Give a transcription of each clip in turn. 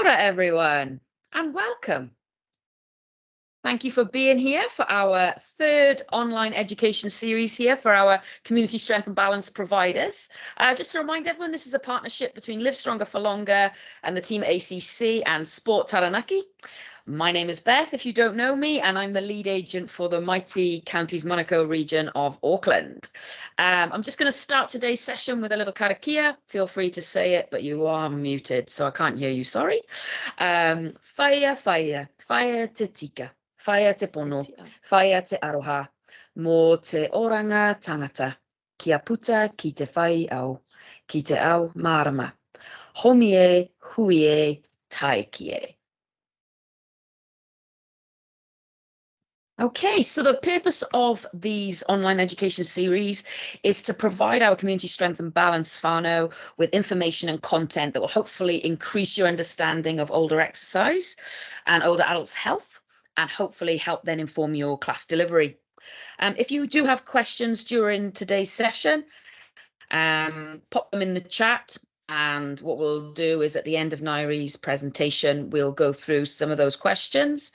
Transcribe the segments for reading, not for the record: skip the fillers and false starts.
ora, everyone, and welcome. Thank you for being here for our third online education series here for our community strength and balance providers. Just to remind everyone, this is a partnership between Live Stronger for Longer and the team ACC and Sport Taranaki. My name is Beth, if you don't know me, and I'm the lead agent for the mighty Counties Monaco region of Auckland. I'm just going to start today's session with a little karakia. Feel free to say it, but you are muted, so I can't hear you, sorry. Whaia, whaia, whaia te tika, whaia te pono, whaia te aroha, mō te oranga tangata, kia puta ki te whai au, ki te au marama. Homi e, hui e, taiki e. Okay, so the purpose of these online education series is to provide our community strength and balance whānau with information and content that will hopefully increase your understanding of older exercise and older adults' health, and hopefully help then inform your class delivery. If you do have questions during today's session, pop them in the chat. And what we'll do is at the end of Ngaire's presentation, we'll go through some of those questions.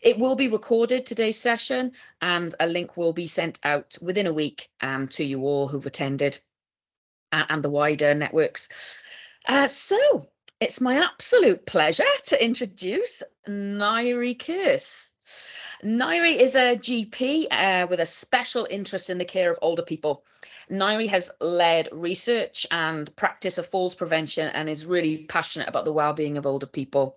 It will be recorded, today's session, and a link will be sent out within a week to you all who've attended and the wider networks. So it's my absolute pleasure to introduce Ngaire Kerse. Ngaire is a GP with a special interest in the care of older people. Ngaire has led research and practice of falls prevention and is really passionate about the well-being of older people.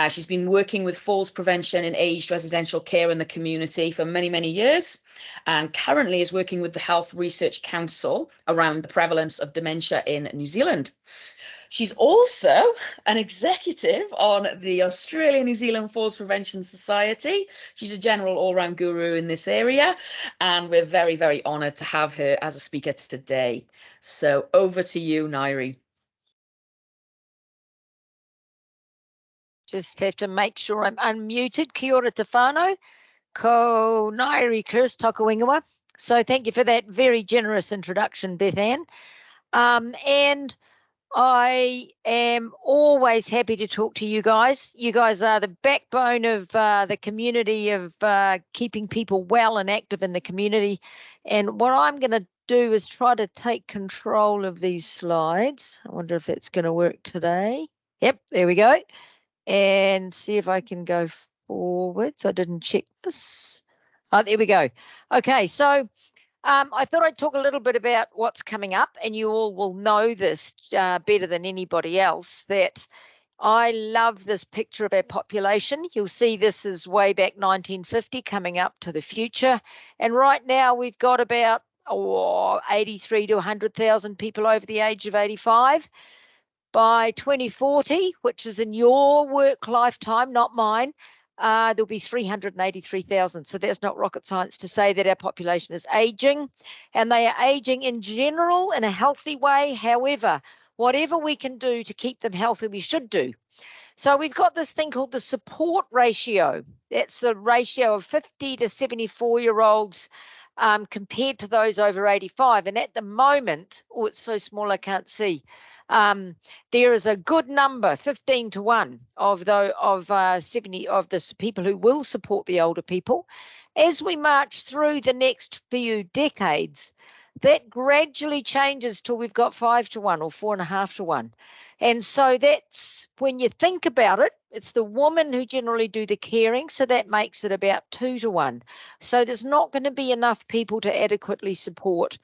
She's been working with falls prevention in aged residential care in the community for many, many years, and currently is working with the Health Research Council around the prevalence of dementia in New Zealand. She's also an executive on the Australia-New Zealand Falls Prevention Society. She's a general all-round guru in this area, and we're very, very honoured to have her as a speaker today. So over to you, Ngaire. Just have to make sure I'm unmuted. Kia ora te whānau. Ko Ngaire Kerse toku ingoa. So thank you for that very generous introduction, Beth Ann. And I am always happy to talk to you guys. You guys are the backbone of the community, of keeping people well and active in the community. And what I'm going to do is try to take control of these slides. I wonder if that's going to work today. Yep, there we go. And see if I can go forwards. I didn't check this. Oh, there we go. Okay, so I thought I'd talk a little bit about what's coming up, and you all will know this better than anybody else, that I love this picture of our population. You'll see this is way back 1950 coming up to the future. And right now we've got about 83 to 100,000 people over the age of 85. By 2040, which is in your work lifetime, not mine, there'll be 383,000. So that's not rocket science to say that our population is aging, and they are aging in general in a healthy way. However, whatever we can do to keep them healthy, we should do. So we've got this thing called the support ratio. That's the ratio of 50 to 74-year-olds compared to those over 85. And at the moment, oh, it's so small I can't see. There is a good number, 15 to 1, of the people who will support the older people. As we march through the next few decades, that gradually changes till we've got 5 to 1 or 4.5 to 1. And so that's, when you think about it, it's the women who generally do the caring, so that makes it about 2 to 1. So there's not going to be enough people to adequately support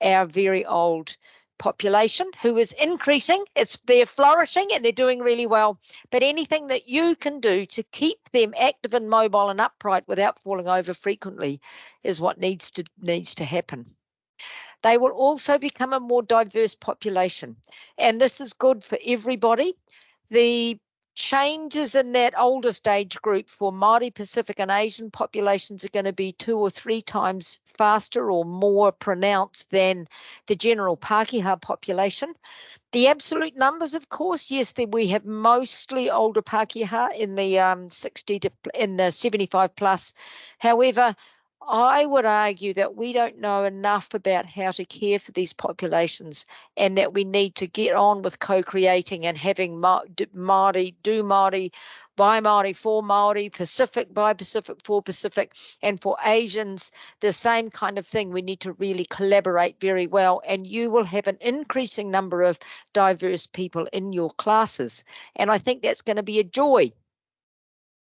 our very old population, who is increasing. They're flourishing and they're doing really well, but anything that you can do to keep them active and mobile and upright without falling over frequently is what needs to happen. They will also become a more diverse population, and this is good for everybody. The changes in that oldest age group for Māori, Pacific and Asian populations are going to be 2 or 3 times faster or more pronounced than the general Pākehā population. The absolute numbers, of course, yes, we have mostly older Pākehā in the 75 plus. However, I would argue that we don't know enough about how to care for these populations, and that we need to get on with co-creating and having Māori, do Māori, by Māori, for Māori, Pacific, by Pacific, for Pacific, and for Asians, the same kind of thing. We need to really collaborate very well, and you will have an increasing number of diverse people in your classes, and I think that's going to be a joy.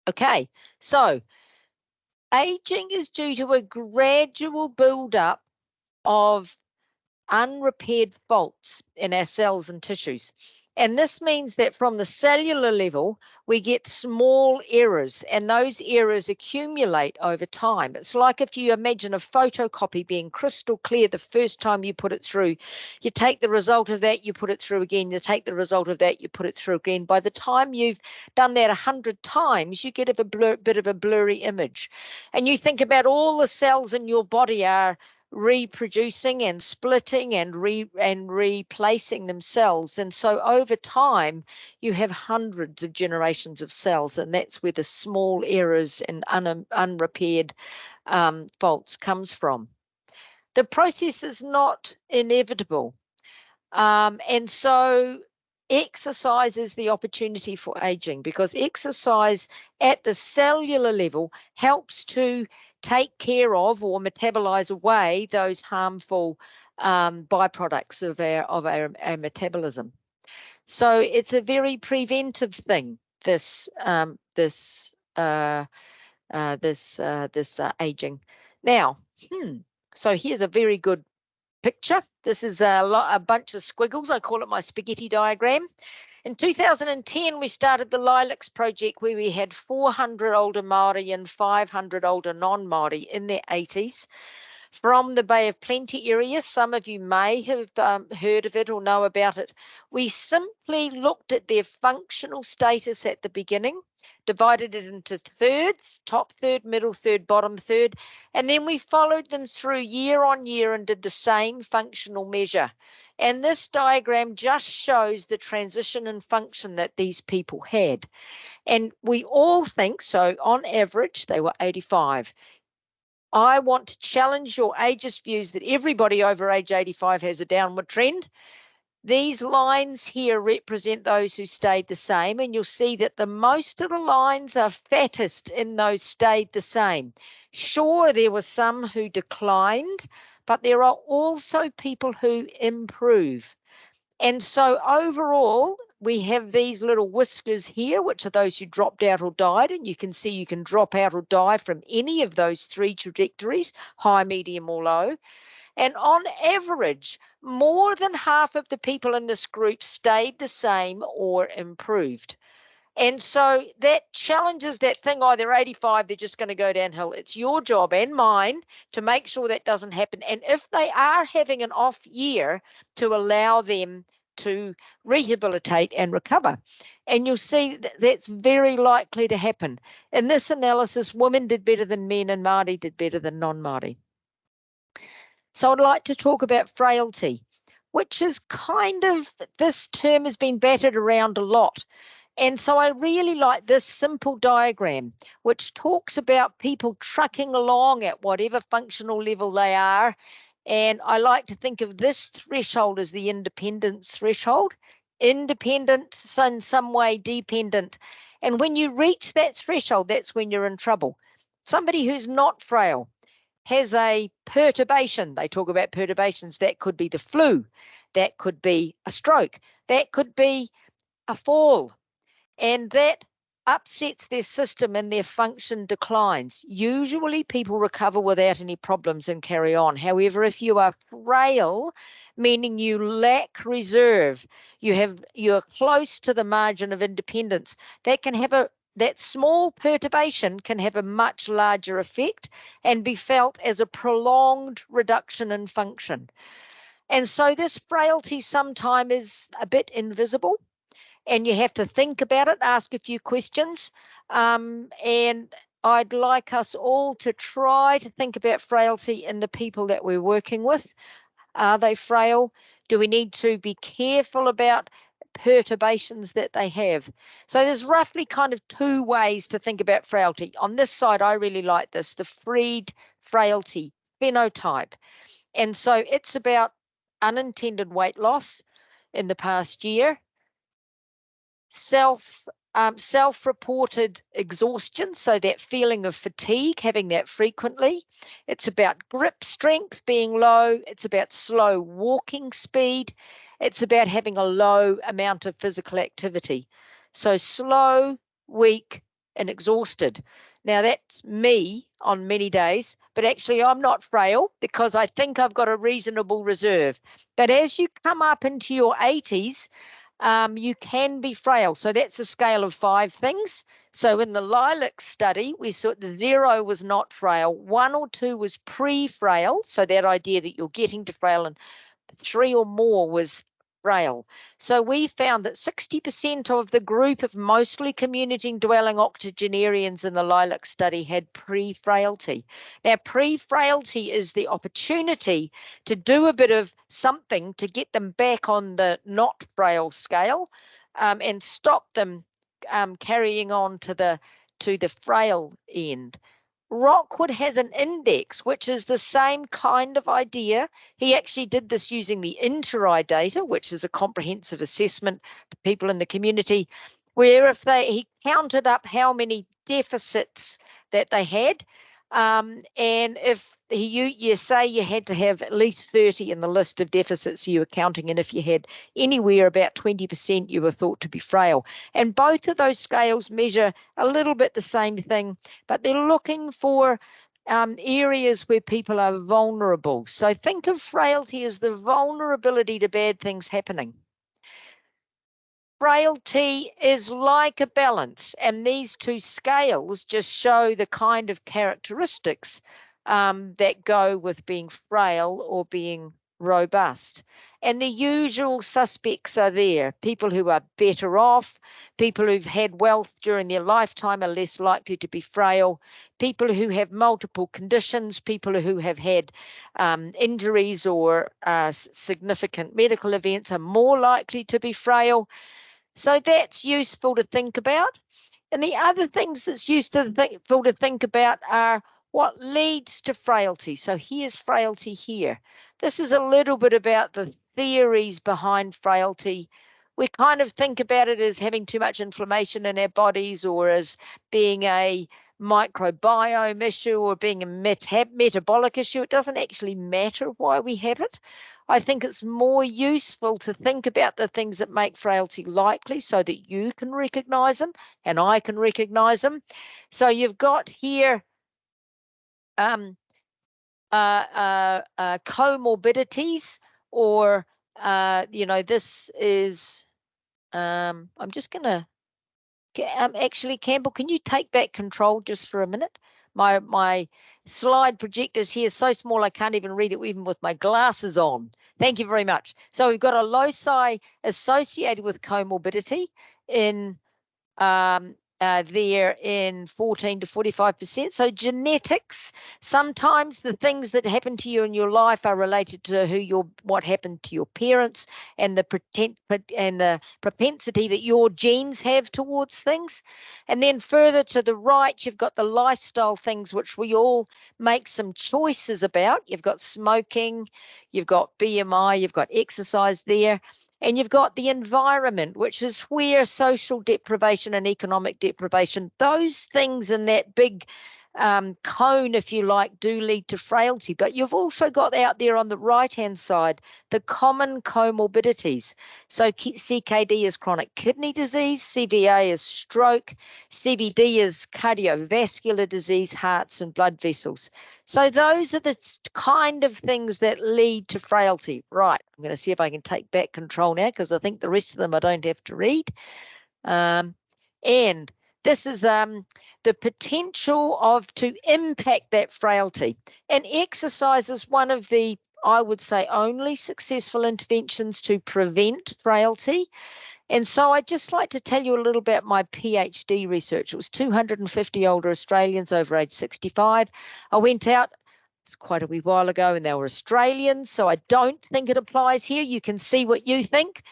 Okay, so aging is due to a gradual build-up of unrepaired faults in our cells and tissues. And this means that from the cellular level, we get small errors, and those errors accumulate over time. It's like if you imagine a photocopy being crystal clear the first time you put it through. You take the result of that, you put it through again, you take the result of that, you put it through again. By the time you've done that 100 times, you get a bit of a blurry image. And you think about all the cells in your body are reproducing and splitting and replacing themselves, and so over time you have hundreds of generations of cells, and that's where the small errors and unrepaired faults comes from. The process is not inevitable, and so exercise is the opportunity for aging, because exercise at the cellular level helps to take care of or metabolize away those harmful byproducts of our metabolism. So it's a very preventive thing, this aging. Now, so here's a very good picture. This is a bunch of squiggles. I call it my spaghetti diagram. In 2010, we started the Lilacs project, where we had 400 older Māori and 500 older non-Māori in their 80s from the Bay of Plenty area. Some of you may have heard of it or know about it. We simply looked at their functional status at the beginning, divided it into thirds, top third, middle third, bottom third, and then we followed them through year on year and did the same functional measure. And this diagram just shows the transition and function that these people had. And we all think, so on average, they were 85. I want to challenge your ageist views that everybody over age 85 has a downward trend. These lines here represent those who stayed the same, and you'll see that the most of the lines are fattest in those stayed the same. Sure, there were some who declined, but there are also people who improve. And so overall, we have these little whiskers here, which are those who dropped out or died, and you can see you can drop out or die from any of those three trajectories, high, medium, or low. And on average, more than half of the people in this group stayed the same or improved. And so that challenges that thing, oh, they're 85, they're just going to go downhill. It's your job and mine to make sure that doesn't happen. And if they are having an off year, to allow them to rehabilitate and recover. And you'll see that that's very likely to happen. In this analysis, women did better than men and Māori did better than non-Māori. So I'd like to talk about frailty, which is kind of, this term has been battered around a lot. And so I really like this simple diagram, which talks about people trucking along at whatever functional level they are. And I like to think of this threshold as the independence threshold. Independent, in some way dependent. And when you reach that threshold, that's when you're in trouble. Somebody who's not frail has a perturbation. They talk about perturbations. That could be the flu. That could be a stroke. That could be a fall. And that upsets their system and their function declines. Usually people recover without any problems and carry on. However, if you are frail, meaning you lack reserve, you're close to the margin of independence, that small perturbation can have a much larger effect and be felt as a prolonged reduction in function. And so this frailty sometimes is a bit invisible, and you have to think about it, ask a few questions. And I'd like us all to try to think about frailty in the people that we're working with. Are they frail? Do we need to be careful about perturbations that they have. So there's roughly kind of two ways to think about frailty. On this side, I really like this, the Fried frailty phenotype. And so it's about unintended weight loss in the past year, self-reported exhaustion, so that feeling of fatigue, having that frequently. It's about grip strength being low. It's about slow walking speed. It's about having a low amount of physical activity. So slow, weak, and exhausted. Now that's me on many days, but actually I'm not frail because I think I've got a reasonable reserve. But as you come up into your 80s, you can be frail. So that's a scale of 5 things. So in the Lilac study, we saw 0 was not frail, 1 or 2 was pre-frail. So that idea that you're getting to frail, and 3 or more was frail. So we found that 60% of the group of mostly community-dwelling octogenarians in the Lilac study had pre-frailty. Now, pre-frailty is the opportunity to do a bit of something to get them back on the not frail scale, and stop them carrying on to the frail end. Rockwood has an index, which is the same kind of idea. He actually did this using the INTERI data, which is a comprehensive assessment for people in the community, where he counted up how many deficits that they had. And if you say you had to have at least 30 in the list of deficits you were counting, and if you had anywhere about 20%, you were thought to be frail. And both of those scales measure a little bit the same thing, but they're looking for areas where people are vulnerable. So think of frailty as the vulnerability to bad things happening. Frailty is like a balance, and these two scales just show the kind of characteristics that go with being frail or being robust. And the usual suspects are there. People who are better off, people who've had wealth during their lifetime are less likely to be frail, people who have multiple conditions, people who have had injuries or significant medical events are more likely to be frail. So that's useful to think about. And the other things that's useful to think about are what leads to frailty. So here's frailty here. This is a little bit about the theories behind frailty. We kind of think about it as having too much inflammation in our bodies, or as being a microbiome issue, or being a metabolic issue. It doesn't actually matter why we have it. I think it's more useful to think about the things that make frailty likely so that you can recognize them and I can recognize them. So you've got here comorbidities, or, this is, I'm just going to, actually, Campbell, can you take back control just for a minute? My slide projector's here so small I can't even read it even with my glasses on. Thank you very much. So we've got a loci associated with comorbidity in there in 14 to 45%. So genetics, sometimes the things that happen to you in your life are related to what happened to your parents, and the propensity that your genes have towards things. And then further to the right, you've got the lifestyle things, which we all make some choices about. You've got smoking, you've got BMI, you've got exercise there. And you've got the environment, which is where social deprivation and economic deprivation, those things in that big cone, if you like, do lead to frailty. But you've also got out there on the right-hand side the common comorbidities. So CKD is chronic kidney disease, CVA is stroke, CVD is cardiovascular disease, hearts and blood vessels. So those are the kind of things that lead to frailty. Right, I'm going to see if I can take back control now, because I think the rest of them I don't have to read. And this is the potential to impact that frailty. And exercise is one of the, I would say, only successful interventions to prevent frailty. And so I'd just like to tell you a little about my PhD research. It was 250 older Australians over age 65. I went out, it's quite a wee while ago, and they were Australians, so I don't think it applies here. You can see what you think.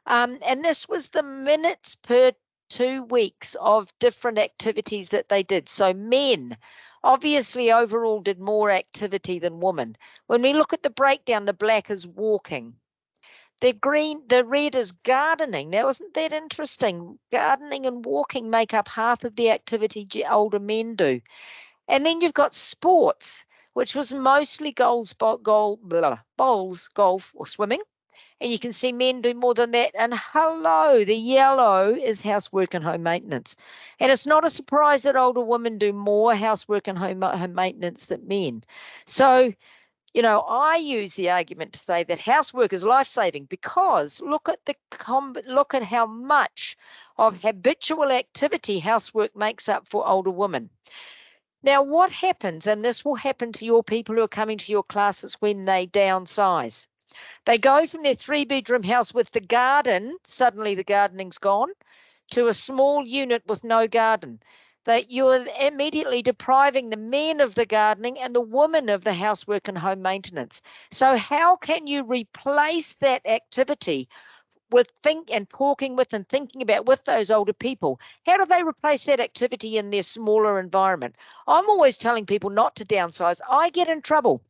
And this was the minutes per 2 weeks of different activities that they did. So men obviously overall did more activity than women. When we look at the breakdown, the black is walking. The red is gardening. Now, isn't that interesting? Gardening and walking make up half of the activity older men do. And then you've got sports, which was mostly bowls, golf, or swimming. And you can see men do more than that. And hello, the yellow is housework and home maintenance. And it's not a surprise that older women do more housework and home maintenance than men. So, you know, I use the argument to say that housework is life-saving because look at how much of habitual activity housework makes up for older women. Now, what happens, and this will happen to your people who are coming to your classes when they downsize. They go from their 3-bedroom house with the garden, suddenly the gardening's gone, to a small unit with no garden. That you're immediately depriving the men of the gardening and the women of the housework and home maintenance. So how can you replace that activity with talking with and thinking about with those older people? How do they replace that activity in their smaller environment? I'm always telling people not to downsize. I get in trouble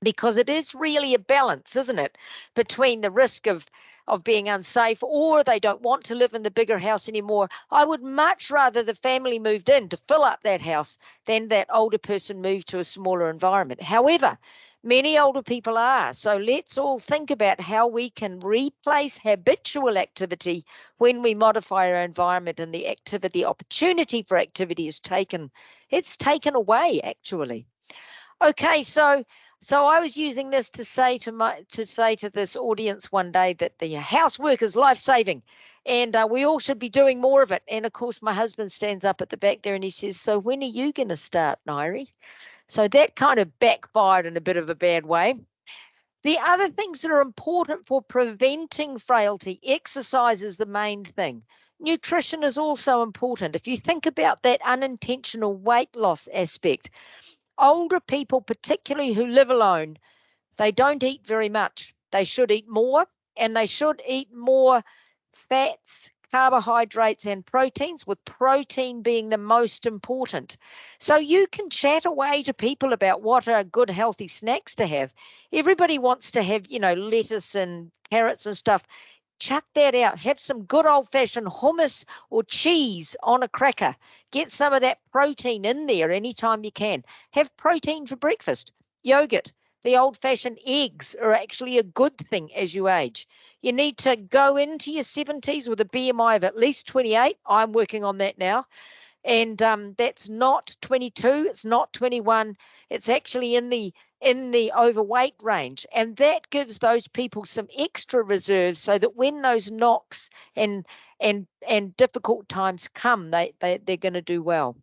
because it is really a balance, isn't it, between the risk of being unsafe, or they don't want to live in the bigger house anymore. I would much rather the family moved in to fill up that house than that older person moved to a smaller environment. However, many older people are. So let's all think about how we can replace habitual activity when we modify our environment and the opportunity for activity is taken. It's taken away, actually. Okay, so I was using this to say to this audience one day that the housework is life-saving, and we all should be doing more of it. And of course, my husband stands up at the back there and he says, "So when are you going to start, Ngaire?" So that kind of backfired in a bit of a bad way. The other things that are important for preventing frailty, exercise is the main thing. Nutrition is also important. If you think about that unintentional weight loss aspect, older people, particularly who live alone, they don't eat very much. They should eat more, and they should eat more fats, carbohydrates, and proteins, with protein being the most important. So you can chat away to people about what are good, healthy snacks to have. Everybody wants to have, lettuce and carrots and stuff. Chuck that out. Have some good old-fashioned hummus or cheese on a cracker. Get some of that protein in there anytime you can. Have protein for breakfast. Yogurt. The old-fashioned eggs are actually a good thing as you age. You need to go into your 70s with a BMI of at least 28. I'm working on that now. And that's not 22. It's not 21. It's actually in the overweight range, and that gives those people some extra reserves so that when those knocks and difficult times come, they're going to do well.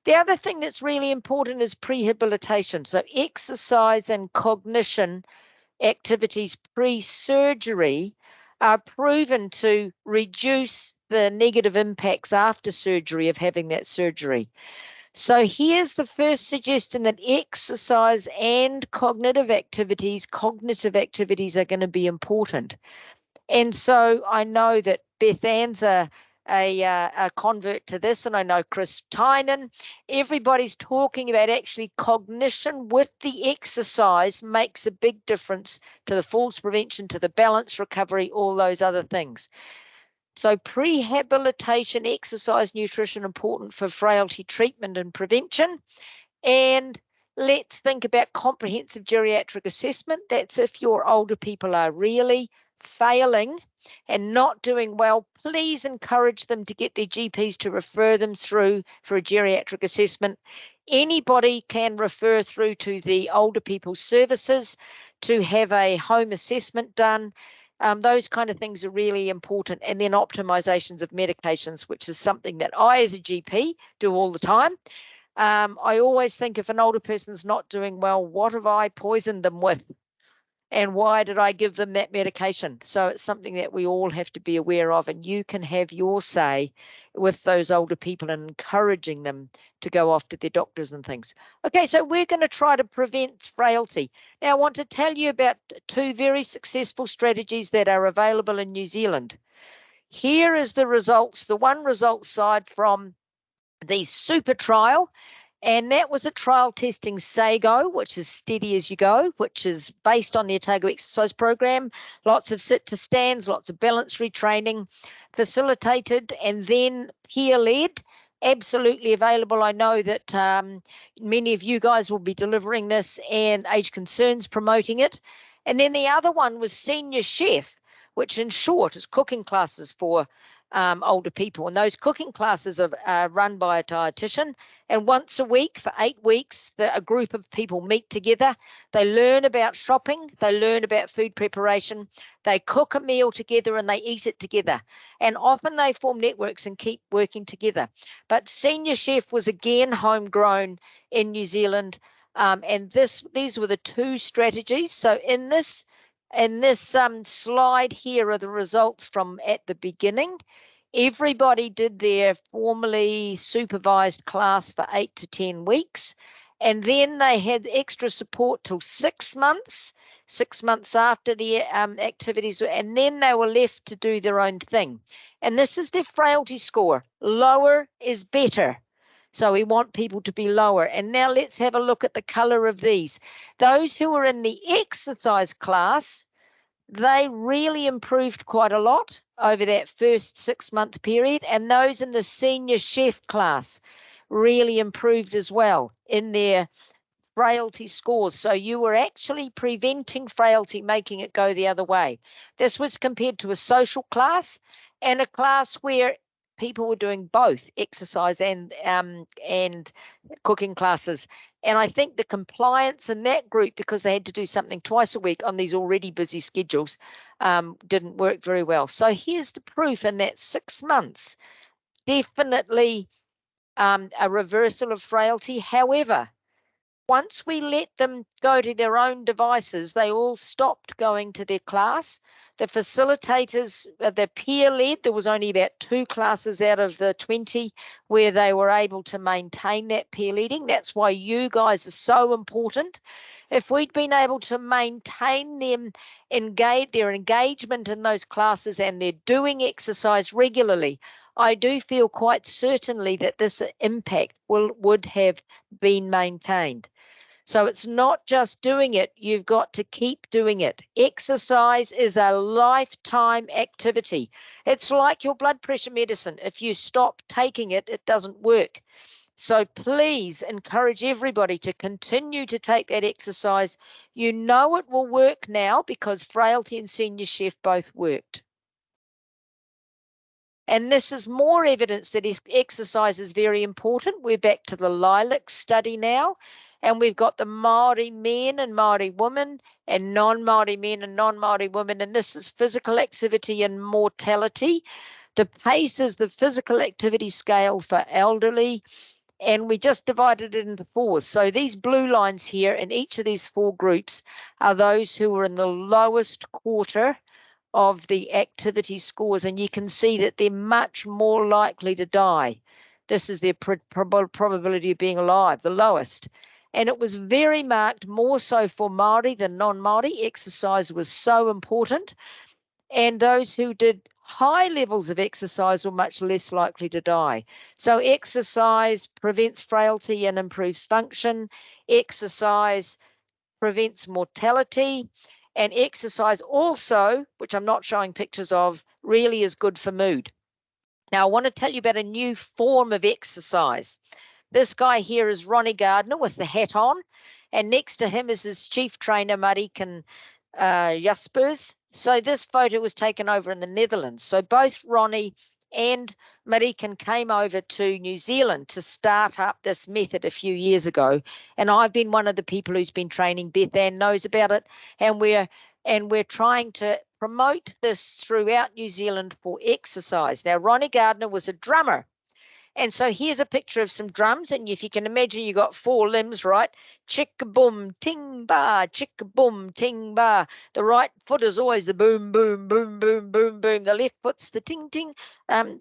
The other thing that's really important is prehabilitation. So exercise and cognition activities pre-surgery are proven to reduce the negative impacts after surgery of having that surgery. So here's the first suggestion, that exercise and cognitive activities are going to be important. And so I know that Beth Ann's a convert to this, and I know Chris Tynan. Everybody's talking about actually cognition with the exercise makes a big difference to the falls prevention, to the balance recovery, all those other things. So prehabilitation, exercise, nutrition, important for frailty treatment and prevention. And let's think about comprehensive geriatric assessment. That's if your older people are really failing and not doing well, please encourage them to get their GPs to refer them through for a geriatric assessment. Anybody can refer through to the older people's services to have a home assessment done. Those kind of things are really important. And then optimizations of medications, which is something that I as a GP do all the time. I always think if an older person's not doing well, what have I poisoned them with? and why did I give them that medication? So it's something that we all have to be aware of, and you can have your say with those older people and encouraging them to go off to their doctors and things. Okay, so we're going to try to prevent frailty. Now, I want to tell you about 2 very successful strategies that are available in New Zealand. Here is the results, the one result side from the super trial. And that was a trial testing SAGO, which is steady as you go, which is based on the Otago exercise program. Lots of sit to stands, lots of balance retraining, facilitated and then peer-led. Absolutely available. I know that many of you guys will be delivering this, and Age Concerns promoting it. And then the other one was Senior Chef, which in short is cooking classes for older people. And those cooking classes are run by a dietitian. And once a week for 8 weeks, a group of people meet together. They learn about shopping. They learn about food preparation. They cook a meal together and they eat it together. And often they form networks and keep working together. But Senior Chef was again homegrown in New Zealand. And these were the 2 strategies. So in this slide here are the results from at the beginning. Everybody did their formally supervised class for 8 to 10 weeks, and then they had extra support till 6 months after the activities, and then they were left to do their own thing. And this is their frailty score. Lower is better. So we want people to be lower. And now let's have a look at the colour of these. Those who were in the exercise class, they really improved quite a lot over that first 6-month period. And those in the Senior Chef class really improved as well in their frailty scores. So you were actually preventing frailty, making it go the other way. This was compared to a social class and a class where people were doing both exercise and cooking classes. And I think the compliance in that group, because they had to do something twice a week on these already busy schedules, didn't work very well. So here's the proof in that 6 months. Definitely a reversal of frailty. However, once we let them go to their own devices, they all stopped going to their class. The facilitators, the peer-led, there was only about 2 classes out of the 20 where they were able to maintain that peer leading. That's why you guys are so important. If we'd been able to maintain them, their engagement in those classes, and they're doing exercise regularly, I do feel quite certainly that this impact would have been maintained. So it's not just doing it, you've got to keep doing it. Exercise is a lifetime activity. It's like your blood pressure medicine. If you stop taking it, it doesn't work. So please encourage everybody to continue to take that exercise. You know it will work now because Frailty and Senior Chef both worked. And this is more evidence that exercise is very important. We're back to the Lilac study now. And we've got the Māori men and Māori women and non-Māori men and non-Māori women. And this is physical activity and mortality. The PACE is the physical activity scale for elderly. And we just divided it into 4. So these blue lines here in each of these 4 groups are those who are in the lowest quarter of the activity scores. And you can see that they're much more likely to die. This is their probability of being alive, the lowest. And it was very marked, more so for Māori than non-Māori. Exercise was so important. And those who did high levels of exercise were much less likely to die. So exercise prevents frailty and improves function. Exercise prevents mortality. And exercise also, which I'm not showing pictures of, really is good for mood. Now, I want to tell you about a new form of exercise. This guy here is Ronnie Gardner with the hat on, and next to him is his chief trainer, Marikan Jaspers. So this photo was taken over in the Netherlands. So both Ronnie and Marikan came over to New Zealand to start up this method a few years ago. And I've been one of the people who's been training. Beth Ann knows about it. And we're trying to promote this throughout New Zealand for exercise. Now, Ronnie Gardner was a drummer. And so here's a picture of some drums, and if you can imagine, you got 4 limbs, right? Chick-a-boom, ting-ba, chick-a-boom, ting-ba. The right foot is always the boom, boom, boom, boom, boom, boom. The left foot's the ting-ting,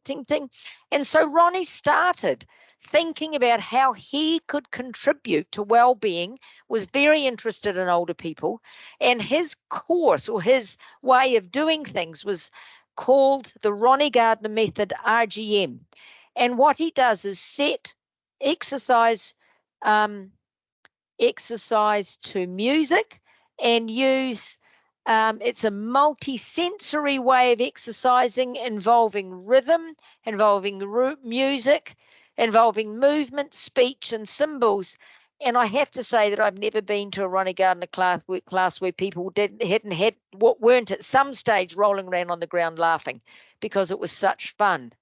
ting-ting. And so Ronnie started thinking about how he could contribute to well-being, was very interested in older people, and his course or his way of doing things was called the Ronnie Gardner Method, RGM. And what he does is set exercise to music and use it's a multi-sensory way of exercising involving rhythm, involving music, involving movement, speech, and symbols. And I have to say that I've never been to a Ronnie Gardner class where people weren't at some stage rolling around on the ground laughing, because it was such fun.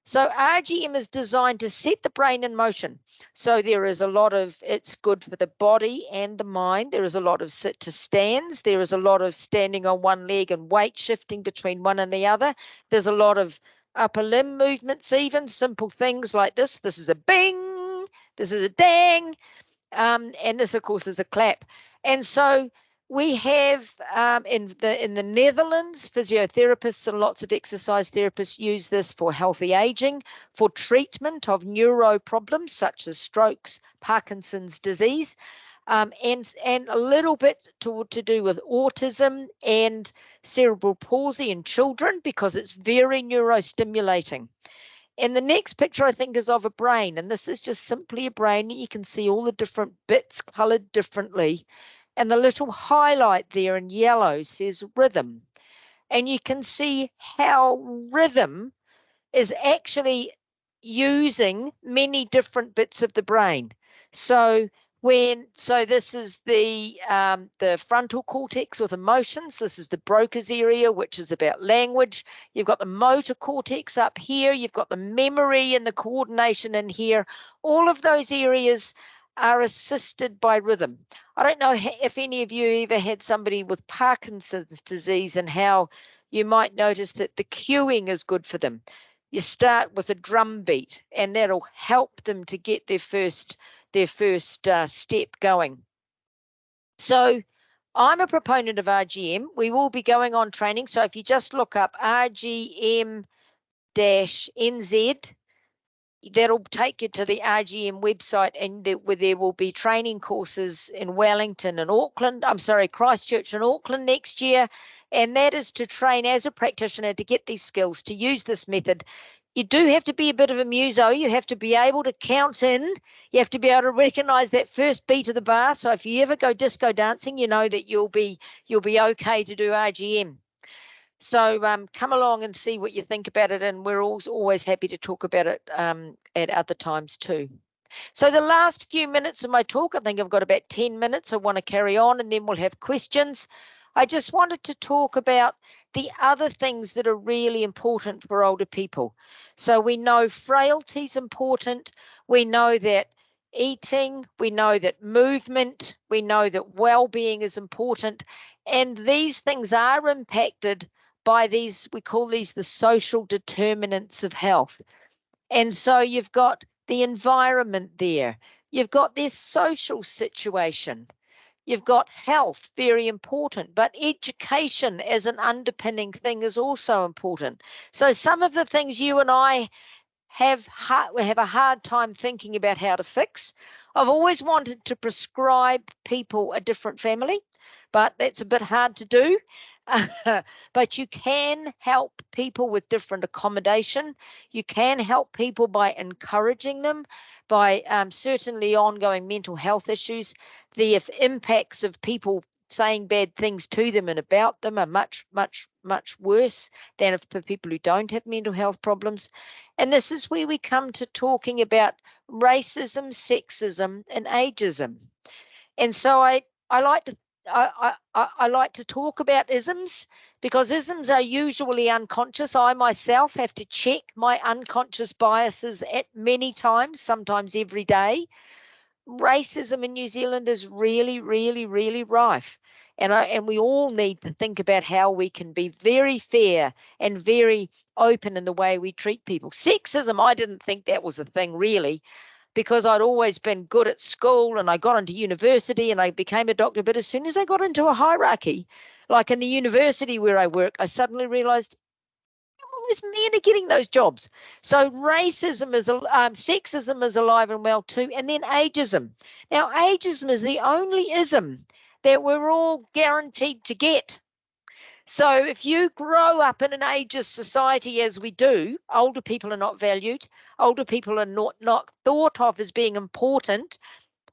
So RGM is designed to set the brain in motion. So there is a lot of, it's good for the body and the mind. There is a lot of sit to stands. There is a lot of standing on one leg and weight shifting between one and the other. There's a lot of upper limb movements, even simple things like this. This is a bing, this is a dang, and this, of course, is a clap. And so we have in the Netherlands, physiotherapists and lots of exercise therapists use this for healthy aging, for treatment of neuro problems such as strokes, Parkinson's disease, and a little bit to do with autism and cerebral palsy in children, because it's very neurostimulating. And the next picture, I think, is of a brain, and this is just simply a brain, and you can see all the different bits coloured differently. And the little highlight there in yellow says rhythm. And you can see how rhythm is actually using many different bits of the brain. So this is the frontal cortex with emotions. This is the Broca's area, which is about language. You've got the motor cortex up here. You've got the memory and the coordination in here. All of those areas are assisted by rhythm. I don't know if any of you ever had somebody with Parkinson's disease and how you might notice that the cueing is good for them. You start with a drum beat, and that'll help them to get their first step going. So I'm a proponent of RGM. We will be going on training. So if you just look up RGM-NZ, that'll take you to the RGM website, and there will be training courses in Wellington and Auckland. Christchurch and Auckland next year. And that is to train as a practitioner to get these skills, to use this method. You do have to be a bit of a muso. You have to be able to count in. You have to be able to recognize that first beat of the bar. So if you ever go disco dancing, you know that you'll be okay to do RGM. So come along and see what you think about it, and we're always happy to talk about it at other times too. So the last few minutes of my talk, I think I've got about 10 minutes. I want to carry on, and then we'll have questions. I just wanted to talk about the other things that are really important for older people. So we know frailty is important. We know that eating, we know that movement, we know that well-being is important. And these things are impacted by these, we call these the social determinants of health. And so you've got the environment there. You've got this social situation. You've got health, very important, but education as an underpinning thing is also important. So some of the things you and I have a hard time thinking about how to fix. I've always wanted to prescribe people a different family, but that's a bit hard to do. But you can help people with different accommodation. You can help people by encouraging them, by certainly ongoing mental health issues. The impacts of people saying bad things to them and about them are much, much, much worse than for people who don't have mental health problems. And this is where we come to talking about racism, sexism, and ageism. And so I like to talk about isms, because isms are usually unconscious. I myself have to check my unconscious biases at many times, sometimes every day. Racism in New Zealand is really, really, really rife. And we all need to think about how we can be very fair and very open in the way we treat people. Sexism, I didn't think that was a thing really, because I'd always been good at school and I got into university and I became a doctor. But as soon as I got into a hierarchy, like in the university where I work, I suddenly realized there's men are getting those jobs. So sexism is alive and well too. And then ageism. Now, ageism is the only ism that we're all guaranteed to get. So if you grow up in an ageist society as we do, older people are not valued, older people are not thought of as being important,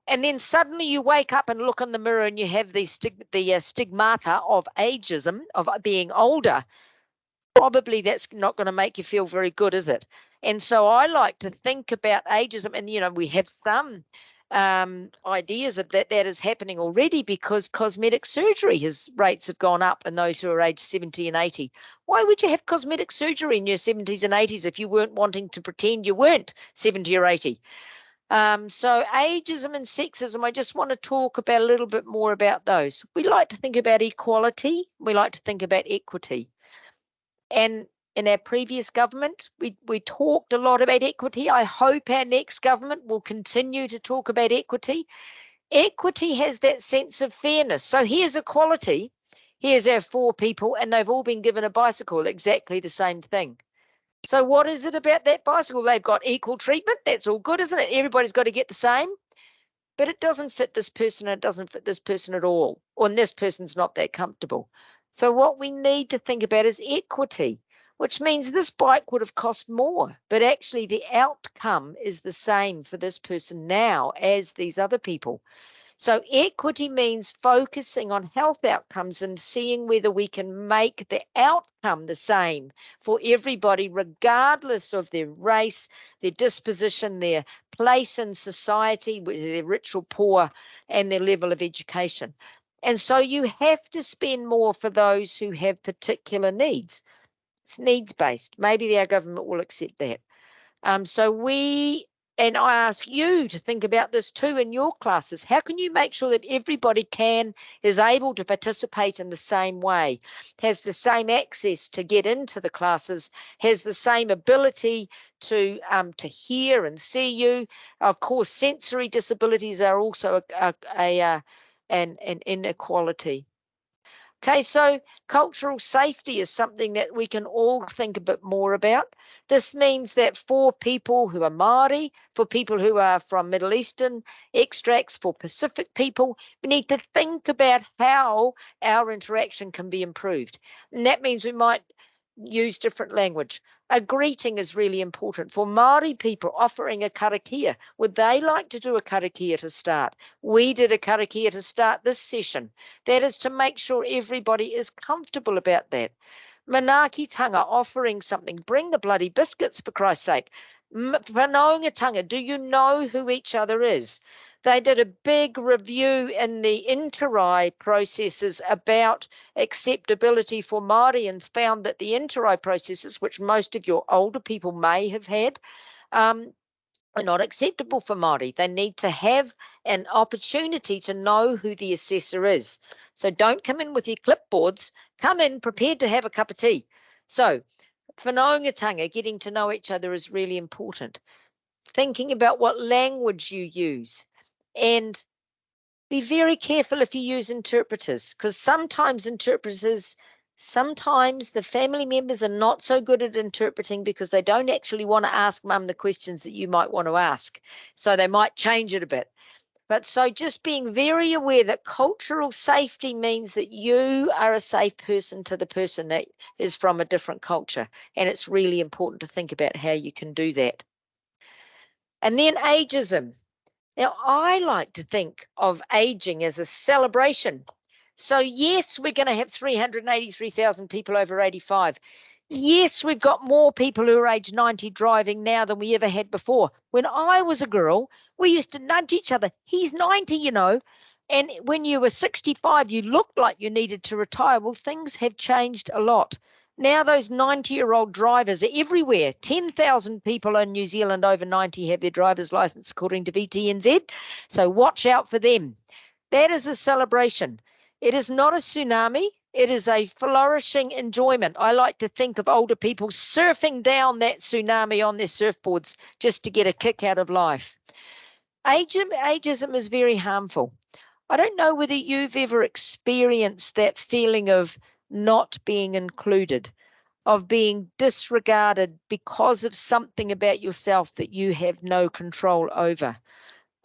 and then suddenly you wake up and look in the mirror and you have the stigmata of ageism, of being older, probably that's not going to make you feel very good, is it? And so I like to think about ageism, and we have some ideas of that is happening already, because cosmetic surgery rates have gone up in those who are aged 70 and 80. Why would you have cosmetic surgery in your 70s and 80s if you weren't wanting to pretend you weren't 70 or 80? So ageism and sexism, I just want to talk about a little bit more about those. We like to think about equality. We like to think about equity. And in our previous government, we talked a lot about equity. I hope our next government will continue to talk about equity. Equity has that sense of fairness. So here's equality. Here's our 4 people, and they've all been given a bicycle, exactly the same thing. So what is it about that bicycle? They've got equal treatment. That's all good, isn't it? Everybody's got to get the same. But it doesn't fit this person, and it doesn't fit this person at all. Or this person's not that comfortable. So what we need to think about is equity, which means this bike would have cost more, but actually the outcome is the same for this person now as these other people. So equity means focusing on health outcomes and seeing whether we can make the outcome the same for everybody, regardless of their race, their disposition, their place in society, whether they're rich or poor, and their level of education. And so you have to spend more for those who have particular needs. It's needs-based. Maybe our government will accept that. And I ask you to think about this too in your classes. How can you make sure that everybody is able to participate in the same way, has the same access to get into the classes, has the same ability to hear and see you? Of course, sensory disabilities are also an inequality. Okay, so cultural safety is something that we can all think a bit more about. This means that for people who are Māori, for people who are from Middle Eastern extracts, for Pacific people, we need to think about how our interaction can be improved. And that means we might use different language. A greeting is really important. For Māori people, offering a karakia. Would they like to do a karakia to start? We did a karakia to start this session. That is to make sure everybody is comfortable about that. Manaakitanga, offering something. Bring the bloody biscuits, for Christ's sake. Whanaungatanga, do you know who each other is? They did a big review in the inter-eye processes about acceptability for Māori, and found that the inter-eye processes, which most of your older people may have had, are not acceptable for Māori. They need to have an opportunity to know who the assessor is. So don't come in with your clipboards. Come in prepared to have a cup of tea. So whanaungatanga, getting to know each other, is really important. Thinking about what language you use. And be very careful if you use interpreters, because sometimes the family members are not so good at interpreting because they don't actually want to ask mum the questions that you might want to ask. So they might change it a bit. But so just being very aware that cultural safety means that you are a safe person to the person that is from a different culture. And it's really important to think about how you can do that. And then ageism. Now, I like to think of aging as a celebration. So, yes, we're going to have 383,000 people over 85. Yes, we've got more people who are age 90 driving now than we ever had before. When I was a girl, we used to nudge each other. He's 90, you know. And when you were 65, you looked like you needed to retire. Well, things have changed a lot. Now those 90-year-old drivers are everywhere. 10,000 people in New Zealand over 90 have their driver's license, according to VTNZ. So watch out for them. That is a celebration. It is not a tsunami. It is a flourishing enjoyment. I like to think of older people surfing down that tsunami on their surfboards just to get a kick out of life. Ageism is very harmful. I don't know whether you've ever experienced that feeling of not being included, of being disregarded because of something about yourself that you have no control over.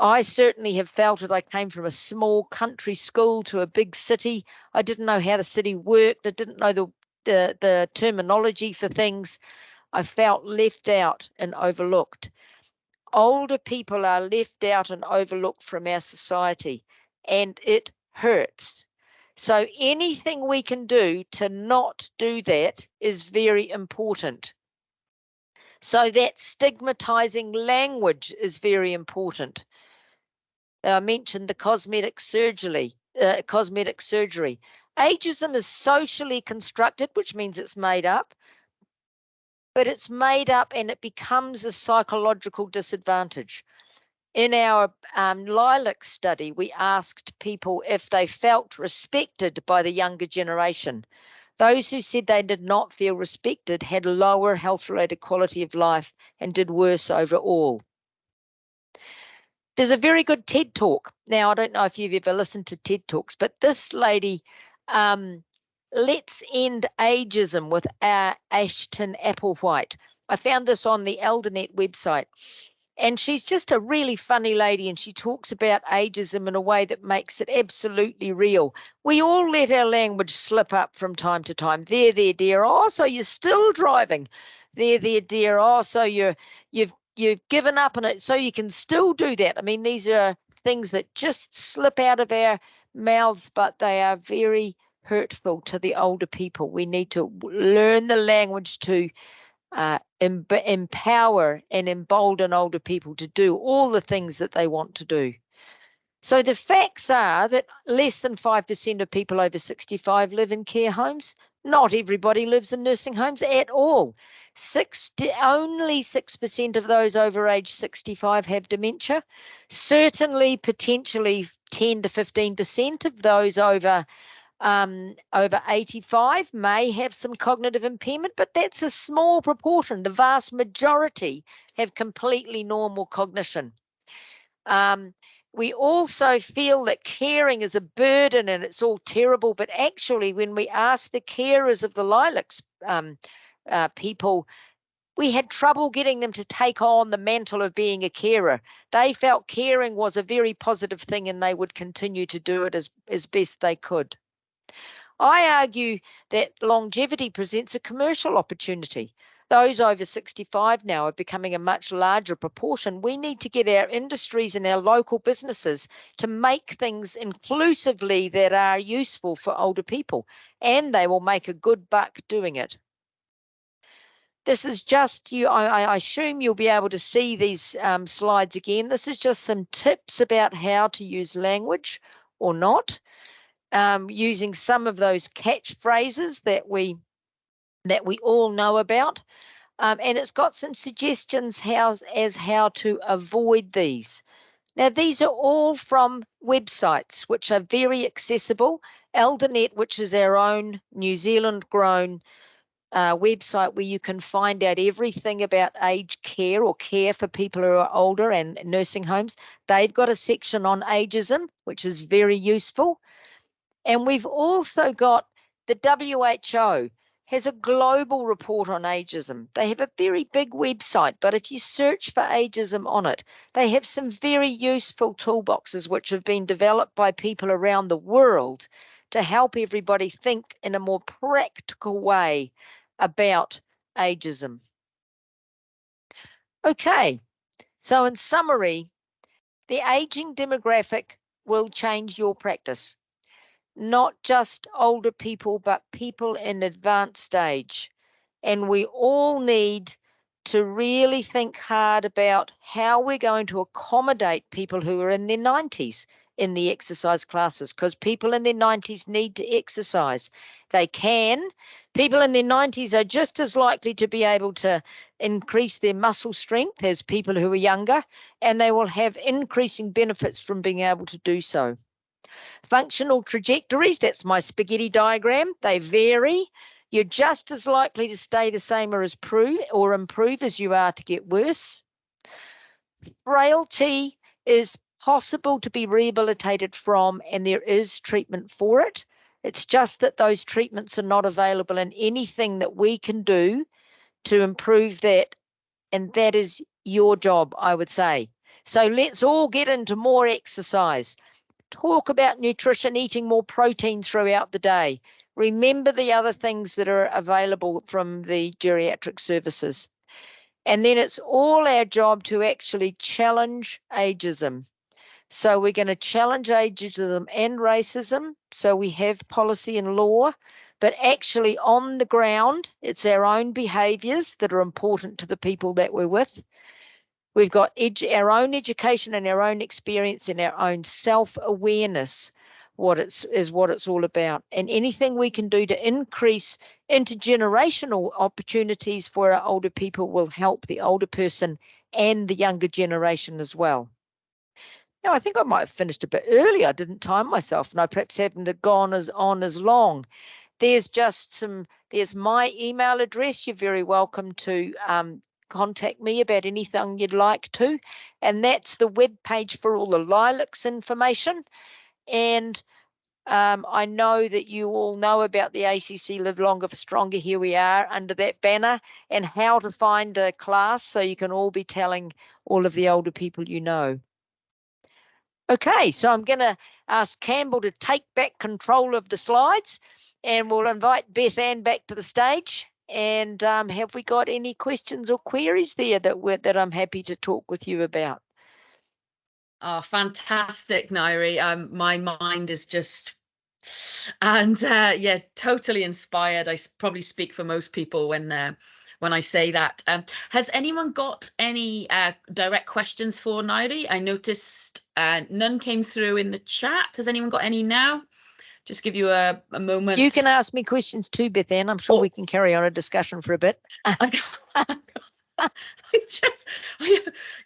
I certainly have felt it. I came from a small country school to a big city. I didn't know how the city worked. I didn't know the terminology for things. I felt left out and overlooked. Older people are left out and overlooked from our society, and it hurts. So anything we can do to not do that is very important. So that stigmatizing language is very important. I mentioned the cosmetic surgery. Ageism is socially constructed, which means it's made up, but it's made up and it becomes a psychological disadvantage. In our Lilac study, we asked people if they felt respected by the younger generation. Those who said they did not feel respected had lower health-related quality of life and did worse overall. There's a very good TED Talk. Now, I don't know if you've ever listened to TED Talks, but this lady, Let's End Ageism with Ashton Applewhite. I found this on the Eldernet website. And she's just a really funny lady, and she talks about ageism in a way that makes it absolutely real. We all let our language slip up from time to time. There, dear. Oh, so you're still driving. There, dear. Oh, so you've given up on it, so you can still do that. I mean, these are things that just slip out of our mouths, but they are very hurtful to the older people. We need to learn the language to empower and embolden older people to do all the things that they want to do. So the facts are that less than 5% of people over 65 live in care homes. Not everybody lives in nursing homes at all. Only 6% of those over age 65 have dementia. Certainly, potentially 10 to 15% of those over 85 may have some cognitive impairment, but that's a small proportion. The vast majority have completely normal cognition. We also feel that caring is a burden and it's all terrible, but actually when we asked the carers of the Lilacs people, we had trouble getting them to take on the mantle of being a carer. They felt caring was a very positive thing and they would continue to do it as best they could. I argue that longevity presents a commercial opportunity. Those over 65 now are becoming a much larger proportion. We need to get our industries and our local businesses to make things inclusively that are useful for older people, and they will make a good buck doing it. This is just you. I assume you'll be able to see these slides again. This is just some tips about how to use language or not. Using some of those catchphrases that we all know about, and it's got some suggestions as how to avoid these. Now, these are all from websites which are very accessible. Eldernet, which is our own New Zealand-grown website where you can find out everything about aged care or care for people who are older and nursing homes. They've got a section on ageism, which is very useful. And we've also got the WHO has a global report on ageism. They have a very big website, but if you search for ageism on it, they have some very useful toolboxes which have been developed by people around the world to help everybody think in a more practical way about ageism. Okay, so in summary, the aging demographic will change your practice. Not just older people, but people in advanced stage. And we all need to really think hard about how we're going to accommodate people who are in their 90s in the exercise classes, because people in their 90s need to exercise. They can. People in their 90s are just as likely to be able to increase their muscle strength as people who are younger, and they will have increasing benefits from being able to do so. Functional trajectories, that's my spaghetti diagram, they vary. You're just as likely to stay the same or improve as you are to get worse. Frailty is possible to be rehabilitated from, and there is treatment for it. It's just that those treatments are not available in anything that we can do to improve that, and that is your job, I would say. So let's all get into more exercise. Talk about nutrition, eating more protein throughout the day. Remember the other things that are available from the geriatric services. And then it's all our job to actually challenge ageism. So we're going to challenge ageism and racism. So we have policy and law, but actually on the ground, it's our own behaviours that are important to the people that we're with. We've got our own education and our own experience and our own self-awareness, what it's all about. And anything we can do to increase intergenerational opportunities for our older people will help the older person and the younger generation as well. Now, I think I might have finished a bit early. I didn't time myself, and I perhaps haven't gone on as long. There's my email address. You're very welcome to contact me about anything you'd like to. And that's the web page for all the Lilacs information. And I know that you all know about the ACC Live Longer for Stronger. Here we are under that banner, and how to find a class so you can all be telling all of the older people you know. Okay, so I'm going to ask Campbell to take back control of the slides, and we'll invite Beth Ann back to the stage. And have we got any questions or queries there that I'm happy to talk with you about? Oh, fantastic, Ngaire. My mind is just, and yeah, totally inspired. I probably speak for most people when I say that. Has anyone got any direct questions for Ngaire? I noticed none came through in the chat. Has anyone got any now? Just give you a moment. You can ask me questions too, Beth Ann. I'm sure we can carry on a discussion for a bit.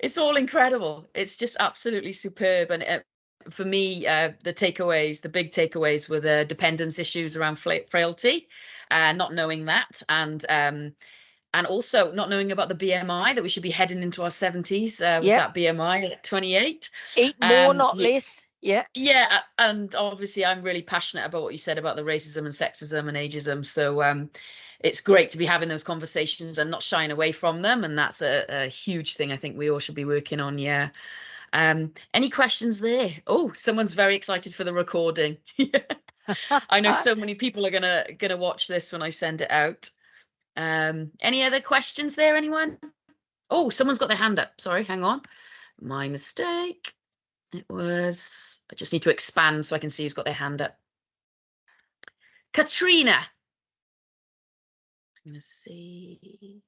It's all incredible. It's just absolutely superb. And for me, the big takeaways were the dependence issues around frailty, not knowing that, and also not knowing about the BMI, that we should be heading into our 70s with that BMI at 28. Eat more, not less. Yeah. Yeah. And obviously, I'm really passionate about what you said about the racism and sexism and ageism. So it's great to be having those conversations and not shying away from them. And that's a huge thing I think we all should be working on. Yeah. Any questions there? Oh, someone's very excited for the recording. I know so many people are gonna watch this when I send it out. Any other questions there, anyone? Oh, someone's got their hand up. Sorry, hang on. My mistake. I just need to expand so I can see who's got their hand up. Katrina. I'm going to see.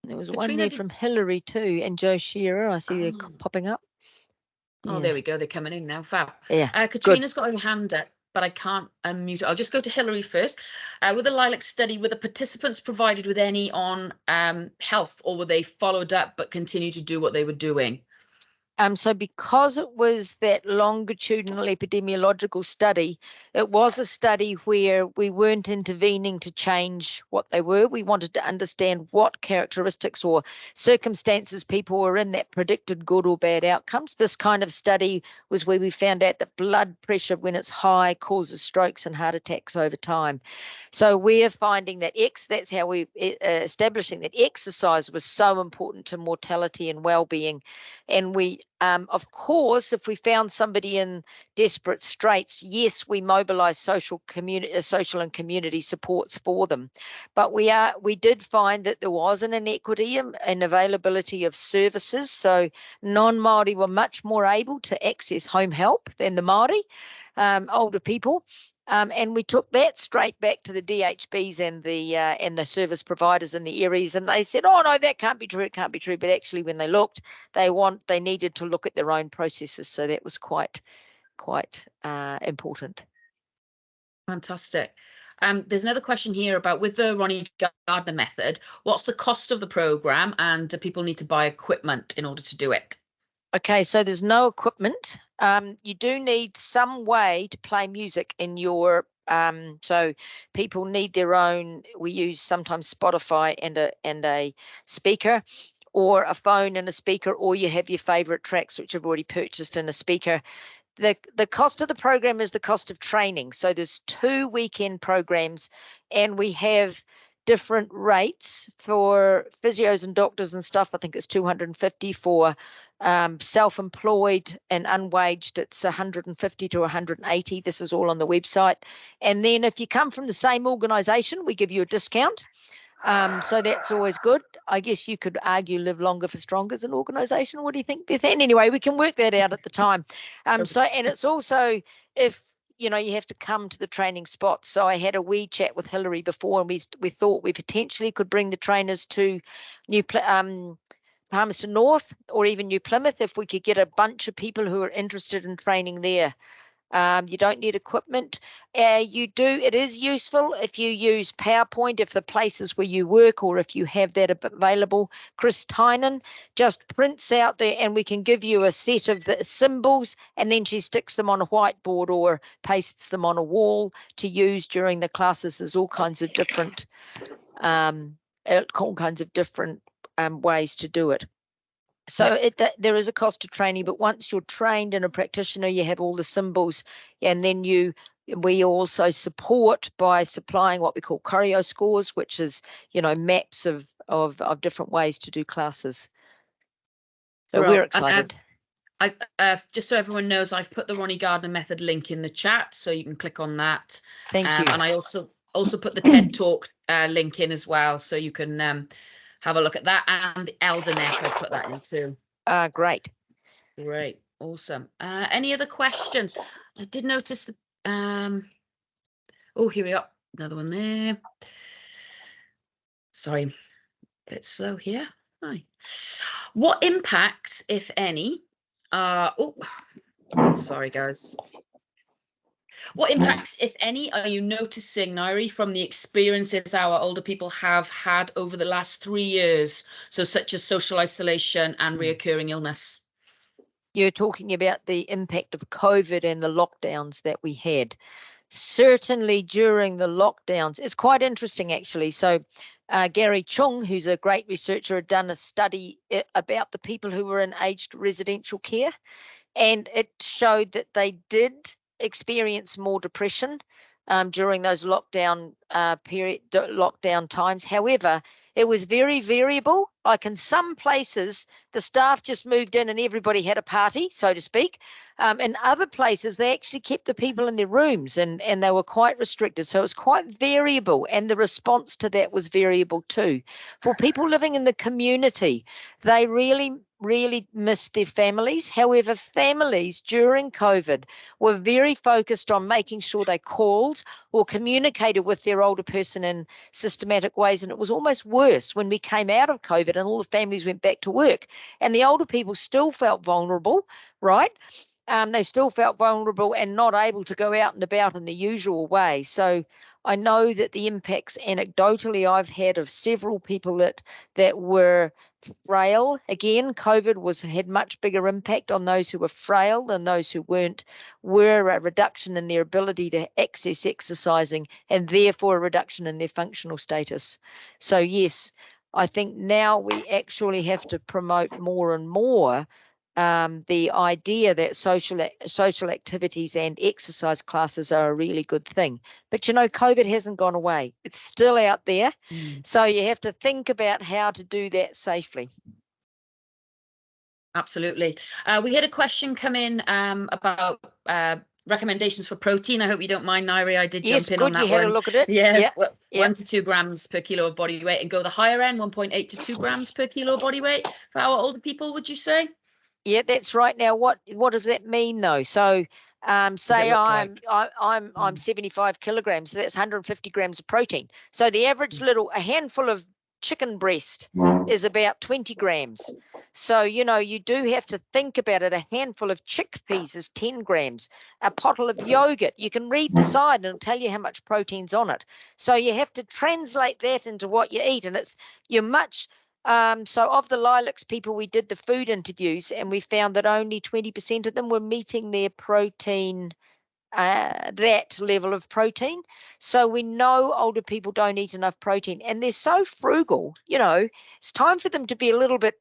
There was Katrina, one there from Hillary too, and Joe Shearer. I see they're popping up. Oh, there we go. They're coming in now. Fab. Yeah. Katrina's got her hand up, but I can't unmute her. I'll just go to Hillary first. With the Lilac study, were the participants provided with any on health, or were they followed up but continue to do what they were doing? So because it was that longitudinal epidemiological study, it was a study where we weren't intervening to change what they were. We wanted to understand what characteristics or circumstances people were in that predicted good or bad outcomes. This kind of study was where we found out that blood pressure, when it's high, causes strokes and heart attacks over time. So we're finding that that's how we establishing that exercise was so important to mortality and well-being. And we of course, if we found somebody in desperate straits, yes, we mobilise social and community supports for them. But we did find that there was an inequity in availability of services. So non-Māori were much more able to access home help than the Māori, older people. And we took that straight back to the DHBs and the service providers in the areas, and they said, "Oh no, that can't be true. It can't be true." But actually, when they looked, they needed to look at their own processes. So that was quite important. Fantastic. There's another question here about, with the Ronnie Gardner method, what's the cost of the program, and do people need to buy equipment in order to do it? Okay, so there's no equipment. You do need some way to play music in your, so people need their own. We use sometimes Spotify and a speaker, or a phone and a speaker, or you have your favorite tracks which you've already purchased in a speaker. The cost of the program is the cost of training. So there's 2 weekend programs, and we have different rates for physios and doctors and stuff. I think it's 250 for self-employed and unwaged. It's 150 to 180. This is all on the website. And then if you come from the same organisation, we give you a discount. So that's always good. I guess you could argue Live Longer for Stronger as an organisation. What do you think, Beth Ann? Anyway, we can work that out at the time. So, and it's also, if you know, you have to come to the training spot. So I had a wee chat with Hillary before, and we thought we potentially could bring the trainers to Palmerston North or even New Plymouth if we could get a bunch of people who are interested in training there. You don't need equipment. It is useful if you use PowerPoint, if the places where you work or if you have that available. Chris Tynan just prints out there, and we can give you a set of the symbols, and then she sticks them on a whiteboard or pastes them on a wall to use during the classes. There's all kinds of different ways to do it. So there is a cost to training, but once you're trained and a practitioner, you have all the symbols, and then we also support by supplying what we call choreo scores, which is, you know, maps of different ways to do classes. So we're excited. I just so everyone knows, I've put the Ronnie Gardner method link in the chat, so you can click on that. Thank you. And I also put the TED Talk link in as well, so you can have a look at that, and the ElderNet, I put that in too. Great. Great. Awesome. Any other questions? I did notice that, oh, here we are. Another one there. Sorry, a bit slow here. Hi. What impacts, if any, sorry guys. What impacts, if any, are you noticing, Ngaire, from the experiences our older people have had over the last 3 years, so such as social isolation and reoccurring illness? You're talking about the impact of COVID and the lockdowns that we had. Certainly during the lockdowns, it's quite interesting actually. So Gary Chung, who's a great researcher, had done a study about the people who were in aged residential care, and it showed that they did experience more depression during those lockdown times. However, it was very variable. Like in some places, the staff just moved in and everybody had a party, so to speak. In other places, they actually kept the people in their rooms and they were quite restricted. So it was quite variable, and the response to that was variable too. For people living in the community, they really missed their families. However, families during COVID were very focused on making sure they called or communicated with their older person in systematic ways. And it was almost worse when we came out of COVID and all the families went back to work. And the older people still felt vulnerable, right? They still felt vulnerable and not able to go out and about in the usual way. So I know that the impacts anecdotally I've had of several people that were frail. Again, COVID had much bigger impact on those who were frail than those who weren't, were a reduction in their ability to access exercising and therefore a reduction in their functional status. So yes, I think now we actually have to promote more and more the idea that social activities and exercise classes are a really good thing. But, you know, COVID hasn't gone away. It's still out there. So you have to think about how to do that safely. Absolutely. We had a question come in about recommendations for protein. I hope you don't mind, Ngaire. I did jump in on that one. Yes, good. You had a look at it. Yeah. 1 to 2 grams per kilo of body weight, and go the higher end, 1.8 to 2 grams per kilo of body weight for our older people, would you say? Yeah, that's right. Now, what does that mean though? So, say I'm 75 kilograms, so that's 150 grams of protein. So the average a handful of chicken breast is about 20 grams. So, you know, you do have to think about it. A handful of chickpeas is 10 grams. A bottle of yogurt, you can read the side and it'll tell you how much protein's on it. So you have to translate that into what you eat, and you're much So of the Lilacs people, we did the food interviews, and we found that only 20% of them were meeting their protein, that level of protein. So we know older people don't eat enough protein, and they're so frugal. It's time for them to be a little bit,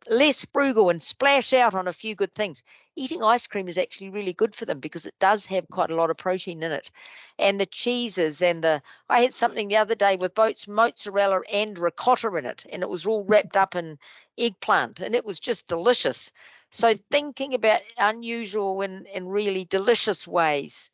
less frugal and splash out on a few good things. Eating ice cream is actually really good for them because it does have quite a lot of protein in it. And the cheeses I had something the other day with both mozzarella and ricotta in it, and it was all wrapped up in eggplant, and it was just delicious. So thinking about unusual and really delicious ways.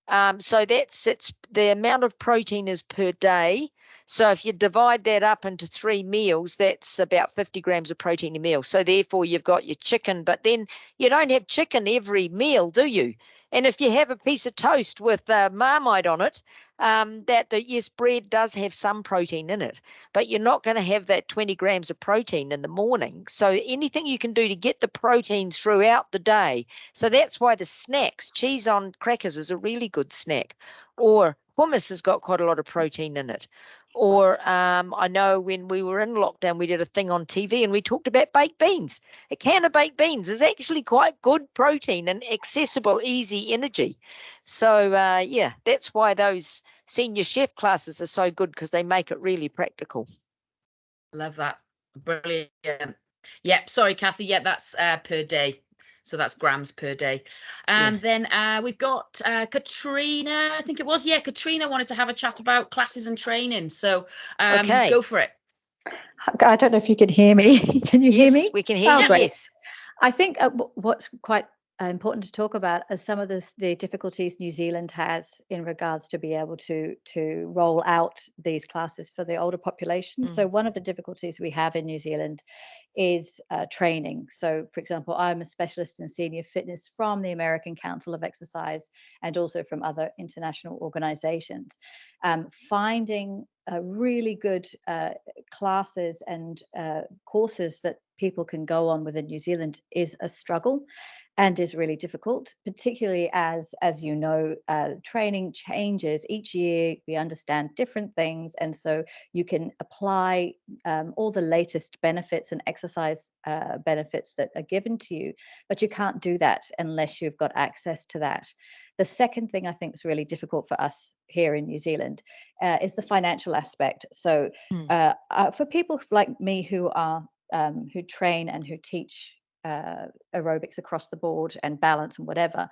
So it's the amount of protein is per day. So if you divide that up into 3 meals, that's about 50 grams of protein a meal. So therefore you've got your chicken, but then you don't have chicken every meal, do you? And if you have a piece of toast with Marmite on it, yes, bread does have some protein in it, but you're not going to have that 20 grams of protein in the morning. So anything you can do to get the protein throughout the day. So that's why the snacks, cheese on crackers is a really good snack, or hummus has got quite a lot of protein in it. Or I know when we were in lockdown, we did a thing on TV and we talked about baked beans. A can of baked beans is actually quite good protein and accessible, easy energy. So, yeah, that's why those senior chef classes are so good, because they make it really practical. Love that. Brilliant. Yep. Sorry, Kathy. Yeah, that's per day. So that's grams per day. And then we've got Katrina, I think it was. Yeah, Katrina wanted to have a chat about classes and training. So go for it. I don't know if you can hear me. Can you hear me? Yes, we can hear you. Great. Yes. I think what's quite important to talk about are some of the difficulties New Zealand has in regards to be able to roll out these classes for the older population. So one of the difficulties we have in New Zealand is training. So, for example, I'm a specialist in senior fitness from the American Council of Exercise and also from other international organizations. Finding really good classes and courses that people can go on within New Zealand is a struggle and is really difficult, particularly as you know, training changes each year. We understand different things, and so you can apply all the latest benefits and exercise benefits that are given to you, but you can't do that unless you've got access to that. The second thing I think is really difficult for us here in New Zealand is the financial aspect. So for people like me who train and who teach aerobics across the board and balance and whatever,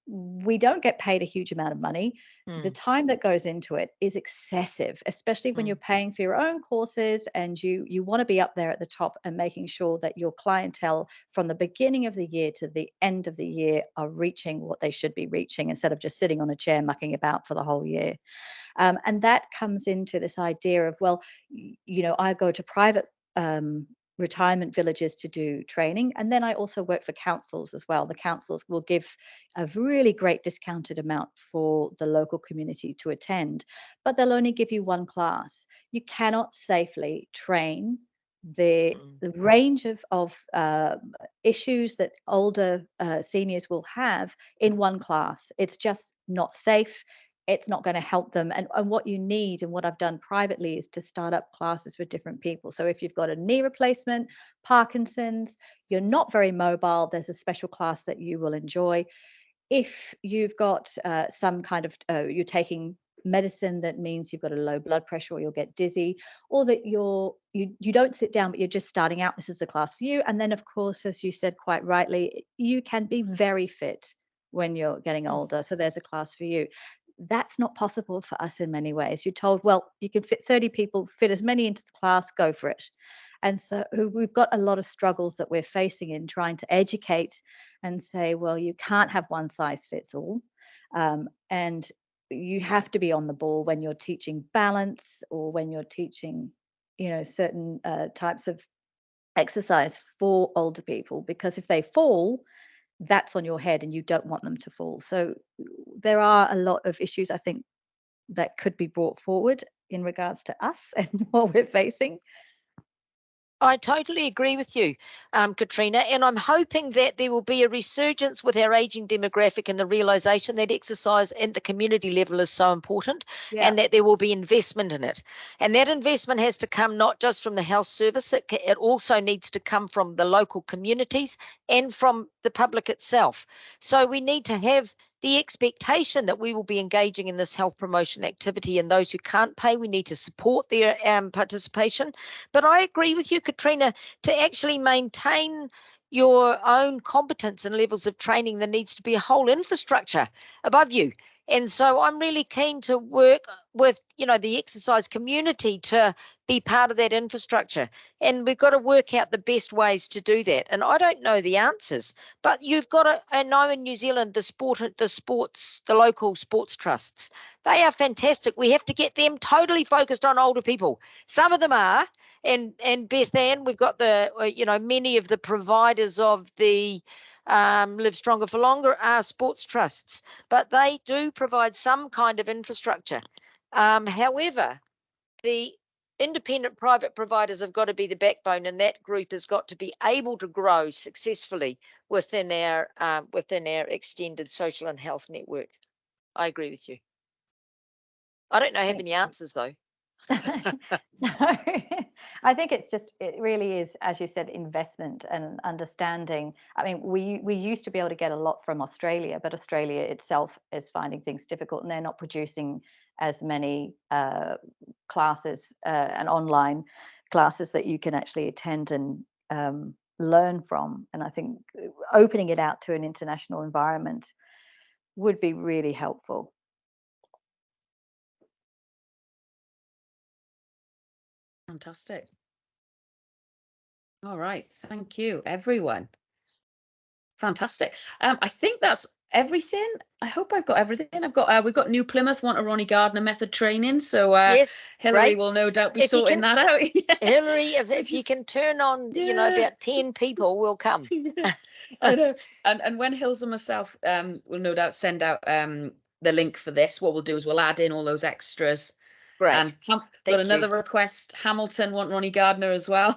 we don't get paid a huge amount of money. The time that goes into it is excessive, especially when you're paying for your own courses and you want to be up there at the top and making sure that your clientele from the beginning of the year to the end of the year are reaching what they should be reaching, instead of just sitting on a chair mucking about for the whole year. And that comes into this idea of, well, I go to private retirement villages to do training, and then I also work for councils as well. The councils will give a really great discounted amount for the local community to attend, but they'll only give you one class. You cannot safely train the range of issues that older seniors will have in one class. It's just not safe. It's not going to help them. And what you need, and what I've done privately, is to start up classes for different people. So if you've got a knee replacement, Parkinson's, you're not very mobile, there's a special class that you will enjoy. If you've got some kind of, you're taking medicine that means you've got a low blood pressure, or you'll get dizzy, or that you don't sit down but you're just starting out, this is the class for you. And then, of course, as you said quite rightly, you can be very fit when you're getting older, so there's a class for you. That's not possible for us in many ways. You're told, well, you can fit 30 people, fit as many into the class, go for it. And so we've got a lot of struggles that we're facing in trying to educate and say, well, you can't have one size fits all. And you have to be on the ball when you're teaching balance, or when you're teaching, certain types of exercise for older people, because if they fall, that's on your head and you don't want them to fall. So there are a lot of issues, I think, that could be brought forward in regards to us and what we're facing. I totally agree with you, Katrina, and I'm hoping that there will be a resurgence with our ageing demographic and the realisation that exercise at the community level is so important, and that there will be investment in it. And that investment has to come not just from the health service, it also needs to come from the local communities and from the public itself. So we need to have the expectation that we will be engaging in this health promotion activity, and those who can't pay, we need to support their participation. But I agree with you, Katrina, to actually maintain your own competence and levels of training, there needs to be a whole infrastructure above you. And so I'm really keen to work with, the exercise community to be part of that infrastructure. And we've got to work out the best ways to do that. And I don't know the answers, but you've got to, I know in New Zealand, the local sports trusts, they are fantastic. We have to get them totally focused on older people. Some of them are, and Beth Ann, we've got many of the providers of the Live Stronger for Longer are sports trusts, but they do provide some kind of infrastructure. However, the independent private providers have got to be the backbone, and that group has got to be able to grow successfully within our extended social and health network. I agree with you. I don't have any answers though. No, I think it really is, as you said, investment and understanding. I mean, we used to be able to get a lot from Australia, but Australia itself is finding things difficult, and they're not producing as many classes and online classes that you can actually attend and learn from. And I think opening it out to an international environment would be really helpful. Fantastic. All right. Thank you, everyone. Fantastic. I think that's everything. I hope I've got everything. We've got New Plymouth want a Ronnie Gardner method training. So yes, Hillary will no doubt be sorting that out. Hillary, if you can turn on, about 10 people will come. I know. And when Hills and myself will no doubt send out the link for this, what we'll do is we'll add in all those extras. Great. And got another request. Hamilton want Ronnie Gardner as well.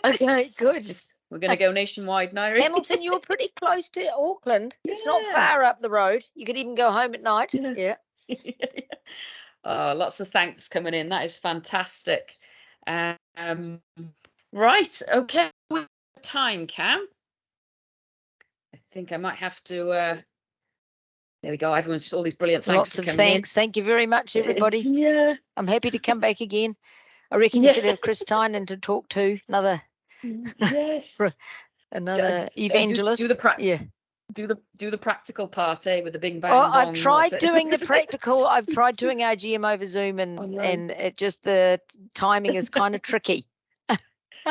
Okay, good. We're going to go nationwide now. Hamilton, you're pretty close to Auckland. Yeah. It's not far up the road. You could even go home at night. Yeah. Oh, lots of thanks coming in. That is fantastic. Right. Okay. Time, Cam. I think I might have to. There we go. Everyone's all these brilliant thanks. Lots of thanks. Thank you very much, everybody. Yeah. I'm happy to come back again. I reckon you should have Chris Tynan to talk to, another evangelist. Do the practical part, with the bing bang. Oh, I've tried doing the practical. I've tried doing RGM over Zoom, and it just, the timing is kind of tricky.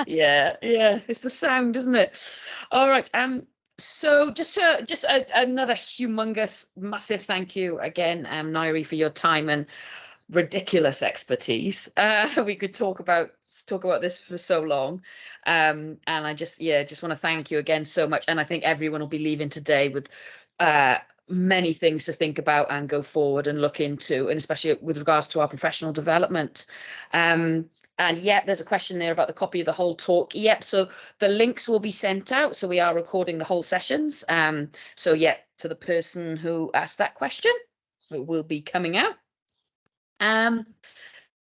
Yeah, it's the sound, isn't it? All right. So just another humongous, massive thank you again, Ngaire, for your time and ridiculous expertise. We could talk about this for so long, and I just want to thank you again so much. And I think everyone will be leaving today with many things to think about and go forward and look into, and especially with regards to our professional development. And there's a question there about the copy of the whole talk. So the links will be sent out. So we are recording the whole sessions. So to the person who asked that question, it will be coming out.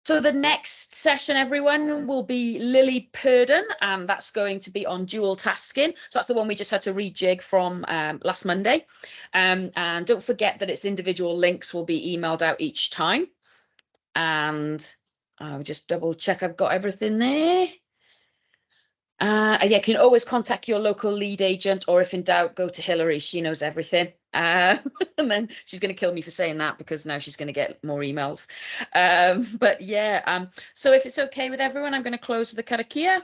So the next session, everyone, will be Lily Purden, and that's going to be on dual tasking. So that's the one we just had to rejig from last Monday. And don't forget that its individual links will be emailed out each time. And I'll just double check I've got everything there. You can always contact your local lead agent, or if in doubt, go to Hillary. She knows everything. And then she's going to kill me for saying that, because now she's going to get more emails. So if it's okay with everyone, I'm going to close with the karakia.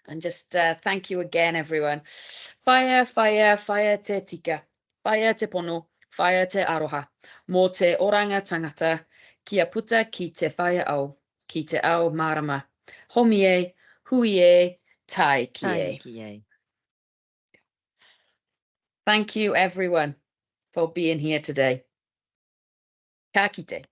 And just thank you again, everyone. Whaia, whaia, whaia te tika. Whaia te pono, whaia te aroha. Mō te oranga tangata. Kia puta ki te whaia au, ki te ao marama. Homi e, hui e, tai ki e. Thank you, everyone, for being here today. Ka kite.